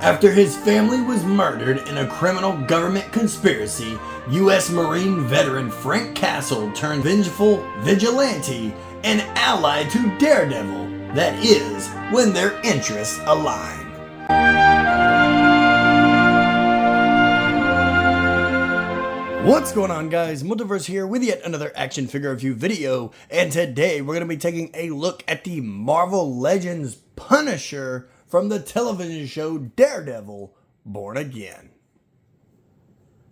After his family was murdered in a criminal government conspiracy, U.S. Marine veteran Frank Castle turned vengeful vigilante and ally to Daredevil. That is, when their interests align. What's going on, guys? Multiverse here with yet another action figure review video, and today we're going to be taking a look at the Marvel Legends Punisher from the television show Daredevil, Born Again.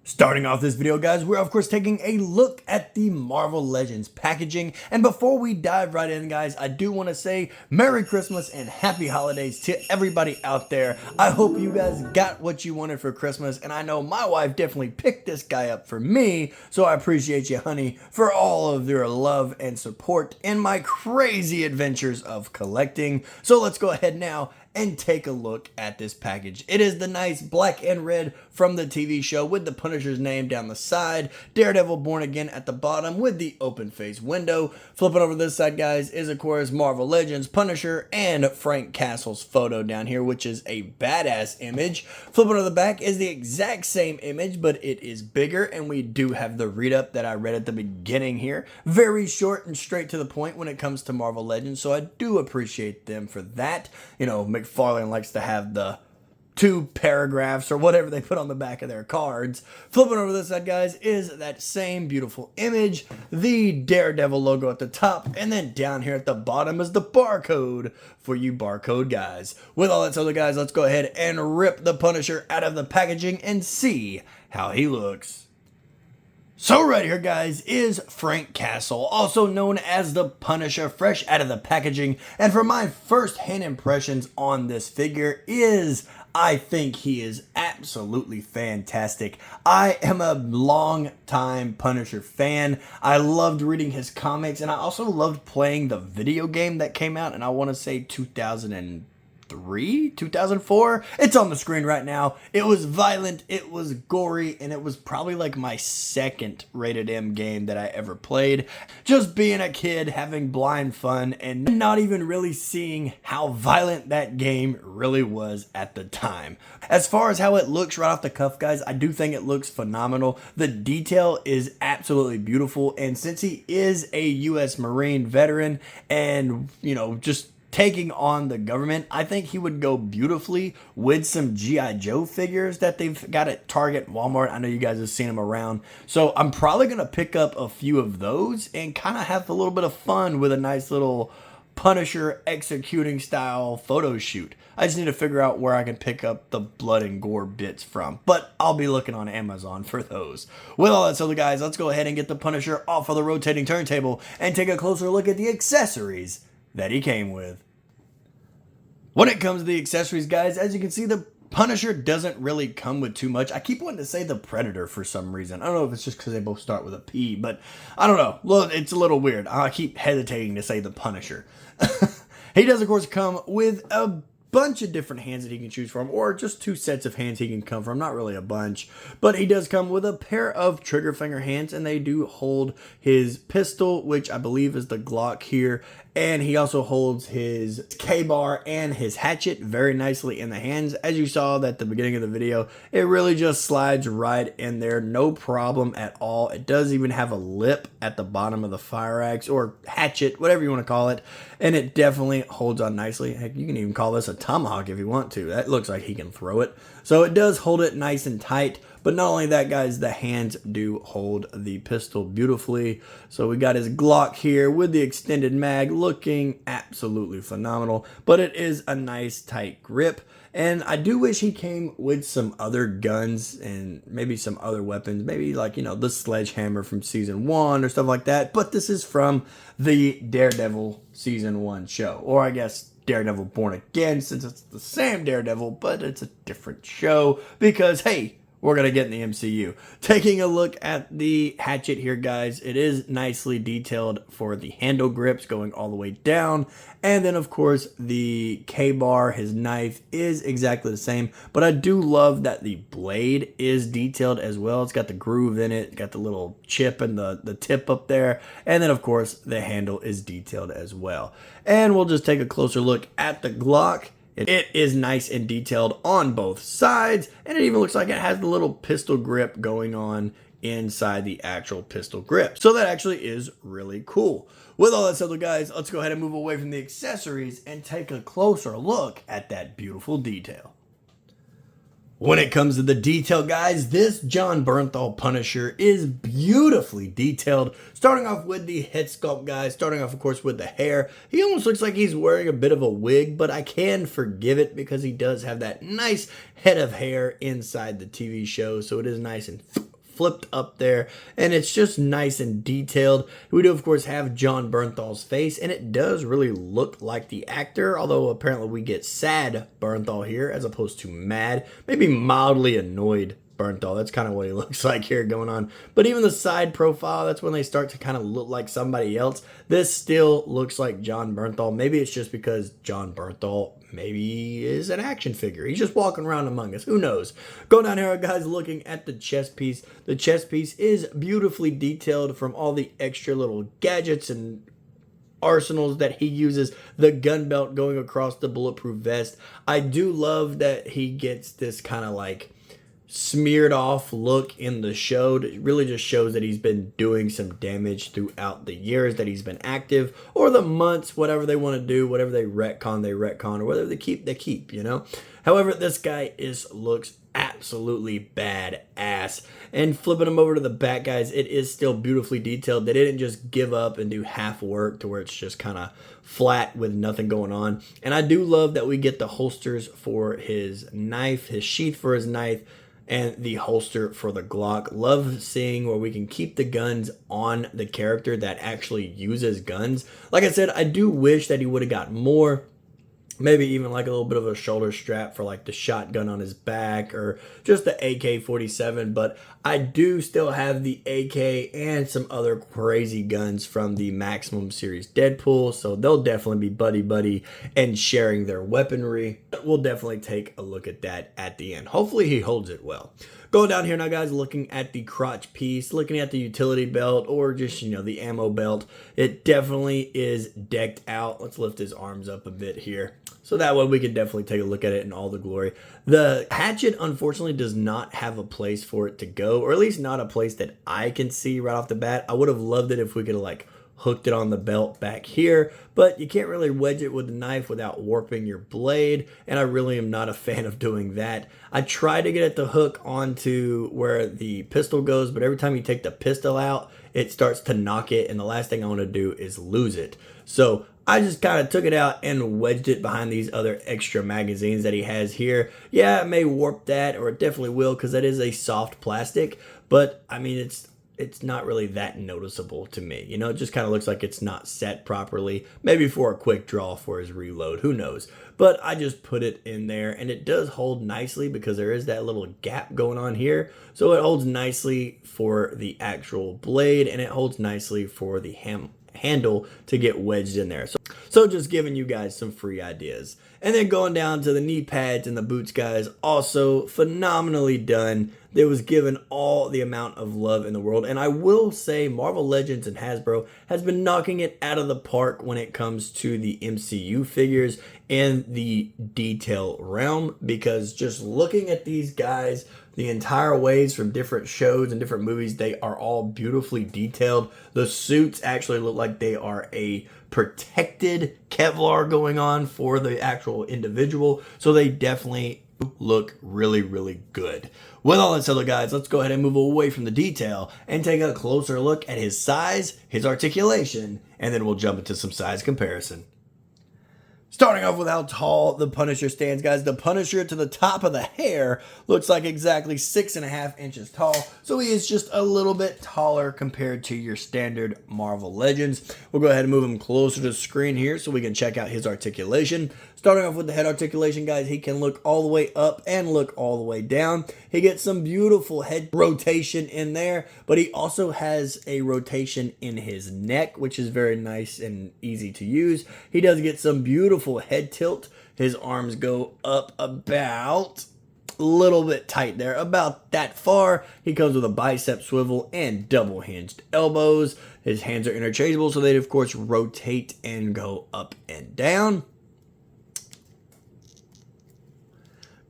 Starting off this video, guys, we're of course taking a look at the Marvel Legends packaging, and before we dive right in, guys, I do want to say Merry Christmas and Happy Holidays to everybody out there. I hope you guys got what you wanted for Christmas, and I know my wife definitely picked this guy up for me, so I appreciate you, honey, for all of your love and support in my crazy adventures of collecting. So let's go ahead now and take a look at this package. It is the nice black and red from the TV show with the Punisher's name down the side, Daredevil Born Again at the bottom with the open face window. Flipping over this side, guys, is of course Marvel Legends Punisher and Frank Castle's photo down here, which is a badass image. Flipping over the back is the exact same image, but it is bigger, and we do have the read-up that I read at the beginning here. Very short and straight to the point when it comes to Marvel Legends, so I do appreciate them for that. You know, McFarlane likes to have the 2 paragraphs or whatever they put on the back of their cards. Flipping over this side, guys, is that same beautiful image, the Daredevil logo at the top, and then down here at the bottom is the barcode for you barcode guys. With all that said, guys, let's go ahead and rip the Punisher out of the packaging and see how he looks. So right here, guys, is Frank Castle, also known as the Punisher, fresh out of the packaging. And for my first hand impressions on this figure is, I think he is absolutely fantastic. I am a long time Punisher fan. I loved reading his comics, and I also loved playing the video game that came out, and I want to say 2003, 2004. It's on the screen right now. It was violent, it was gory, and it was probably like my second rated M game that I ever played. Just being a kid, having blind fun, and not even really seeing how violent that game really was at the time. As far as how it looks right off the cuff, guys, I do think it looks phenomenal. The detail is absolutely beautiful, and since he is a U.S. Marine veteran and, you know, just taking on the government, I think he would go beautifully with some G.I. Joe figures that they've got at Target, Walmart. I know you guys have seen them around. So I'm probably going to pick up a few of those and kind of have a little bit of fun with a nice little Punisher executing style photo shoot. I just need to figure out where I can pick up the blood and gore bits from, but I'll be looking on Amazon for those. With all that said, guys, let's go ahead and get the Punisher off of the rotating turntable and take a closer look at the accessories that he came with. When it comes to the accessories, guys, as you can see, the Punisher doesn't really come with too much. I keep wanting to say the Predator for some reason. I don't know if it's just because they both start with a P, but I don't know. Look, it's a little weird. I keep hesitating to say the Punisher. He does, of course, come with a bunch of different hands that he can choose from, or just 2 sets of hands he can come from, not really a bunch, but he does come with a pair of trigger finger hands, and they do hold his pistol, which I believe is the Glock here, and he also holds his K-bar and his hatchet very nicely in the hands. As you saw at the beginning of the video, it really just slides right in there, no problem at all. It does even have a lip at the bottom of the fire axe, or hatchet, whatever you want to call it, and it definitely holds on nicely. Heck, you can even call this a tomahawk if you want to. That looks like he can throw it. So it does hold it nice and tight. But not only that, guys, the hands do hold the pistol beautifully. So we got his Glock here with the extended mag, looking absolutely phenomenal. But it is a nice tight grip. And I do wish he came with some other guns and maybe some other weapons. Maybe like, you know, the sledgehammer from season 1 or stuff like that. But this is from the Daredevil season 1 show. Or I guess Daredevil Born Again, since it's the same Daredevil, but it's a different show. Because, hey, we're going to get in the MCU. Taking a look at the hatchet here, guys, it is nicely detailed for the handle grips going all the way down. And then, of course, the K-bar, his knife, is exactly the same. But I do love that the blade is detailed as well. It's got the groove in it, got the little chip and the tip up there. And then, of course, the handle is detailed as well. And we'll just take a closer look at the Glock. It is nice and detailed on both sides, and it even looks like it has the little pistol grip going on inside the actual pistol grip. So that actually is really cool. With all that said, guys, let's go ahead and move away from the accessories and take a closer look at that beautiful detail. When it comes to the detail, guys, this Jon Bernthal Punisher is beautifully detailed. Starting off with the head sculpt, guys, starting off, of course, with the hair. He almost looks like he's wearing a bit of a wig, but I can forgive it because he does have that nice head of hair inside the TV show, so it is nice and flipped up there, and it's just nice and detailed. We do, of course, have Jon Bernthal's face, and it does really look like the actor, although apparently we get sad Bernthal here as opposed to mad, maybe mildly annoyed Bernthal. That's kind of what he looks like here going on. But even the side profile, that's when they start to kind of look like somebody else. This still looks like Jon Bernthal. Maybe it's just because Jon Bernthal maybe is an action figure. He's just walking around among us. Who knows? Going down here, guys, looking at the chest piece. The chest piece is beautifully detailed from all the extra little gadgets and arsenals that he uses. The gun belt going across the bulletproof vest. I do love that he gets this kind of like smeared off look in the show. It really just shows that he's been doing some damage throughout the years that he's been active, or the months, whatever they want to do, whatever they retcon, or whatever they keep, you know. However, this guy looks absolutely badass. And flipping him over to the back, guys, it is still beautifully detailed. They didn't just give up and do half work to where it's just kind of flat with nothing going on. And I do love that we get the holsters for his knife, his sheath for his knife, and the holster for the Glock. Love seeing where we can keep the guns on the character that actually uses guns. Like I said, I do wish that he would have got more. Maybe even like a little bit of a shoulder strap for like the shotgun on his back, or just the AK-47. But I do still have the AK and some other crazy guns from the Maximum series Deadpool. So they'll definitely be buddy-buddy and sharing their weaponry. We'll definitely take a look at that at the end. Hopefully he holds it well. Going down here now, guys, looking at the crotch piece, looking at the utility belt, or just, you know, the ammo belt. It definitely is decked out. Let's lift his arms up a bit here, so that way we can definitely take a look at it in all the glory. The hatchet, unfortunately, does not have a place for it to go, or at least not a place that I can see right off the bat. I would have loved it if we could have, like, hooked it on the belt back here, but you can't really wedge it with a knife without warping your blade, and I really am not a fan of doing that. I tried to get it to hook onto where the pistol goes, but every time you take the pistol out, it starts to knock it, and the last thing I want to do is lose it. So I just kind of took it out and wedged it behind these other extra magazines that he has here. Yeah, it may warp that, or it definitely will, because that is a soft plastic, but I mean, it's not really that noticeable to me. You know, it just kind of looks like it's not set properly. Maybe for a quick draw for his reload, who knows. But I just put it in there, and it does hold nicely because there is that little gap going on here. So it holds nicely for the actual blade, and it holds nicely for the handle to get wedged in there. So just giving you guys some free ideas. And then going down to the knee pads and the boots, guys, also phenomenally done. They was given all the amount of love in the world. And I will say Marvel Legends and Hasbro has been knocking it out of the park when it comes to the MCU figures and the detail realm, because just looking at these guys the entire ways from different shows and different movies, they are all beautifully detailed. The suits actually look like they are a protected Kevlar going on for the actual individual, so they definitely look really, really good. With all that said, guys, let's go ahead and move away from the detail and take a closer look at his size, his articulation, and then we'll jump into some size comparison. Starting off with how tall the Punisher stands, guys. The Punisher to the top of the hair looks like exactly 6.5 inches tall. So he is just a little bit taller compared to your standard Marvel Legends. We'll go ahead and move him closer to the screen here so we can check out his articulation. Starting off with the head articulation, guys, he can look all the way up and look all the way down. He gets some beautiful head rotation in there, but he also has a rotation in his neck, which is very nice and easy to use. He does get some beautiful head tilt. His arms go up about a little bit tight there, about that far. He comes with a bicep swivel and double hinged elbows. His hands are interchangeable, so they of course rotate and go up and down.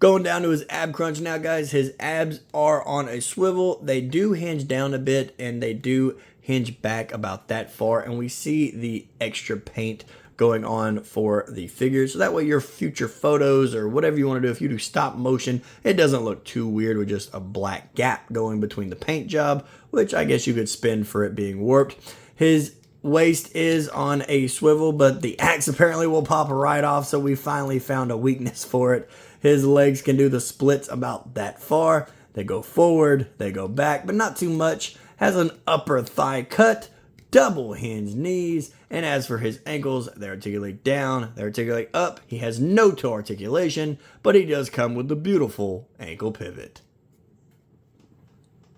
Going down to his ab crunch now, guys. His abs are on a swivel. They do hinge down a bit, and they do hinge back about that far. And we see the extra paint going on for the figure, so that way your future photos or whatever you want to do, if you do stop motion, it doesn't look too weird with just a black gap going between the paint job, which I guess you could spin for it being warped. His waist is on a swivel, but the axe apparently will pop right off, so we finally found a weakness for it. His legs can do the splits about that far. They go forward, they go back, but not too much. Has an upper thigh cut, double hinge knees, and as for his ankles, they articulate down, they articulate up. He has no toe articulation, but he does come with the beautiful ankle pivot.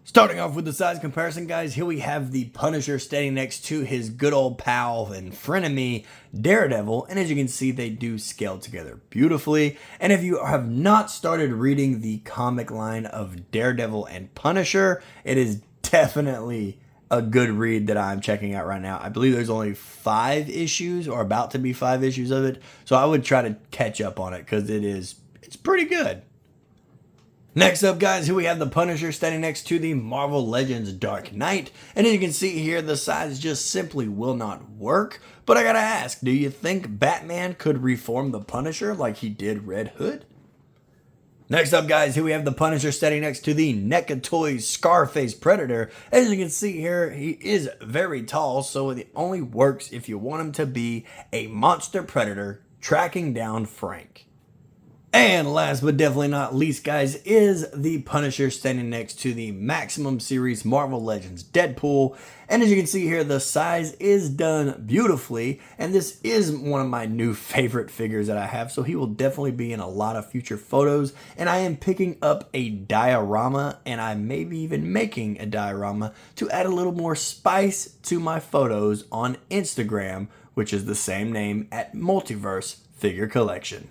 Starting off with the size comparison, guys, here we have the Punisher standing next to his good old pal and frenemy, Daredevil, and as you can see, they do scale together beautifully. And if you have not started reading the comic line of Daredevil and Punisher, it is definitely a good read that I'm checking out right now. I believe there's only 5 issues or about to be 5 issues of it, so I would try to catch up on it because it's pretty good. Next up, guys, here we have the Punisher standing next to the Marvel Legends Dark Knight, and as you can see here, the size just simply will not work. But I gotta ask, do you think Batman could reform the Punisher like he did Red Hood? Next up, guys, here we have the Punisher standing next to the NECA Toys Scarface Predator. As you can see here, he is very tall, so it only works if you want him to be a monster predator tracking down Frank. And last but definitely not least, guys, is the Punisher standing next to the Maximum Series Marvel Legends Deadpool. And as you can see here, the size is done beautifully, and this is one of my new favorite figures that I have, so he will definitely be in a lot of future photos. And I am picking up a diorama, and I may be even making a diorama to add a little more spice to my photos on Instagram, which is the same name at Multiverse Figure Collection.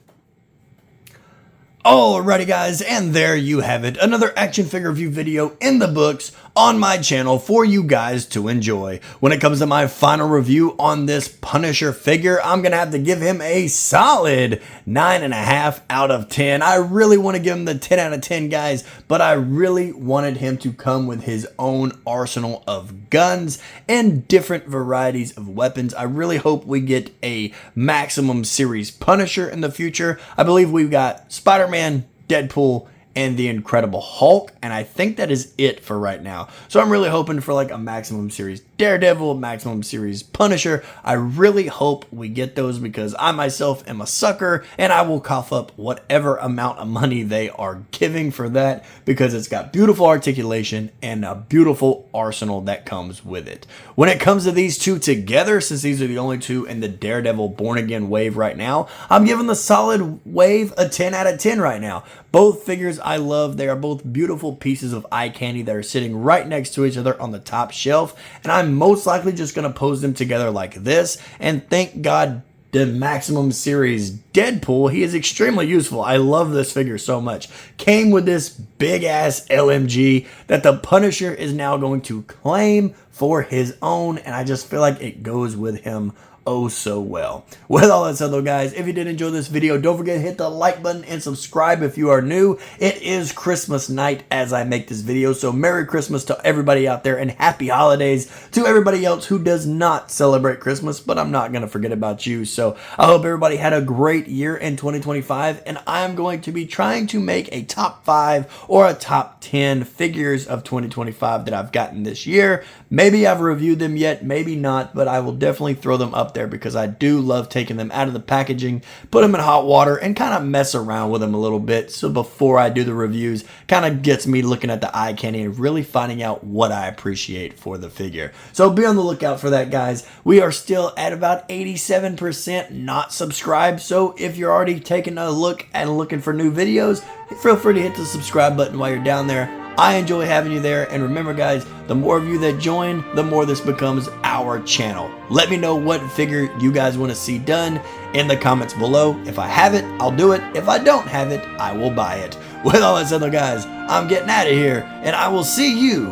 Alrighty, guys, and there you have it, another action figure review video in the books on my channel for you guys to enjoy. When it comes to my final review on this Punisher figure, I'm gonna have to give him a solid 9.5 out of 10. I really want to give him the 10 out of 10, guys, but I really wanted him to come with his own arsenal of guns and different varieties of weapons. I really hope we get a Maximum Series Punisher in the future. I believe we've got Spider-Man, Deadpool, and the Incredible Hulk, and I think that is it for right now. So I'm really hoping for like a Maximum Series Daredevil, Maximum Series Punisher. I really hope we get those because I myself am a sucker, and I will cough up whatever amount of money they are giving for that because it's got beautiful articulation and a beautiful arsenal that comes with it. When it comes to these two together, since these are the only two in the Daredevil Born Again wave right now, I'm giving the solid wave a 10 out of 10 right now. Both figures I love. They are both beautiful pieces of eye candy that are sitting right next to each other on the top shelf, and I'm most likely just going to pose them together like this, and thank God the Maximum Series Deadpool, he is extremely useful. I love this figure so much. Came with this big ass LMG that the Punisher is now going to claim for his own, and I just feel like it goes with him oh so well. With all that said though, guys, if you did enjoy this video, don't forget to hit the like button and subscribe if you are new. It is Christmas night as I make this video, so Merry Christmas to everybody out there and Happy Holidays to everybody else who does not celebrate Christmas, but I'm not going to forget about you. So I hope everybody had a great year in 2025, and I'm going to be trying to make a top 5 or a top 10 figures of 2025 that I've gotten this year. Maybe I've reviewed them yet, maybe not, but I will definitely throw them up there because I do love taking them out of the packaging, put them in hot water, and kind of mess around with them a little bit. So before I do the reviews, kind of gets me looking at the eye candy and really finding out what I appreciate for the figure. So be on the lookout for that, guys. We are still at about 87% not subscribed. So if you're already taking a look and looking for new videos, feel free to hit the subscribe button while you're down there. I enjoy having you there, and remember guys, the more of you that join, the more this becomes our channel. Let me know what figure you guys want to see done in the comments below. If I have it, I'll do it. If I don't have it, I will buy it. With all that said though, guys, I'm getting out of here, and I will see you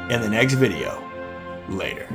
in the next video. Later.